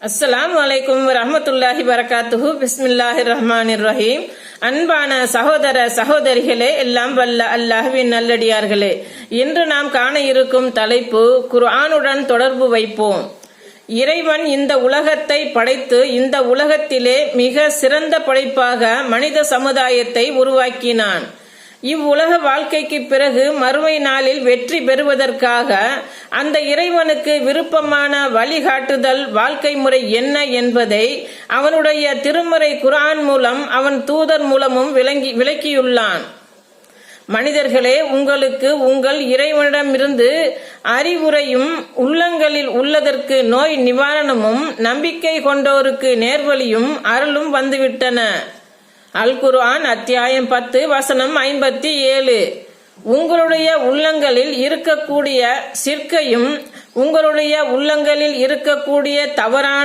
அஸ்ஸலாமு அலைக்கும் வரஹ்மத்துல்லாஹி வரகாத்துஹு. பிஸ்மில்லாஹிர் ரஹ்மானிர் ரஹீம். அன்பான சகோதர சகோதரிகளே, எல்லாம் வல்ல அல்லாஹ்வின் நல்லடியார்களே, இன்று நாம் காண இருக்கும் தலைப்பு குர்ஆனுடன் தொடர்பு வைப்போம். இறைவன் இந்த உலகத்தை படைத்து இந்த உலகத்திலே மிக சிறந்த படைப்பாக மனித சமுதாயத்தை உருவாக்கினான். இவ்வுலக வாழ்க்கைக்கு பிறகு மறுமை நாளில் வெற்றி பெறுவதற்காக அந்த இறைவனுக்கு விருப்பமான வழிகாட்டுதல் வாழ்க்கை முறை என்ன என்பதை அவனுடைய திருமறை குர்ஆன் மூலம் அவன் தூதர் மூலமும் விளக்கியுள்ளான். மனிதர்களே, உங்களுக்கு உங்கள் இறைவனிடமிருந்து அறிவுரையும் உள்ளங்களில் உள்ளதற்கு நோய் நிவாரணமும் நம்பிக்கை கொண்டோருக்கு நேர்வழியும் அருளும் வந்துவிட்டன. அல் குர்ஆன் அத்தியாயம் 10 வசனம் 57. உங்களுடைய உள்ளங்களில் இருக்கக்கூடிய சிற்கையும் உங்களுடைய உள்ளங்களில் இருக்கக்கூடிய தவறான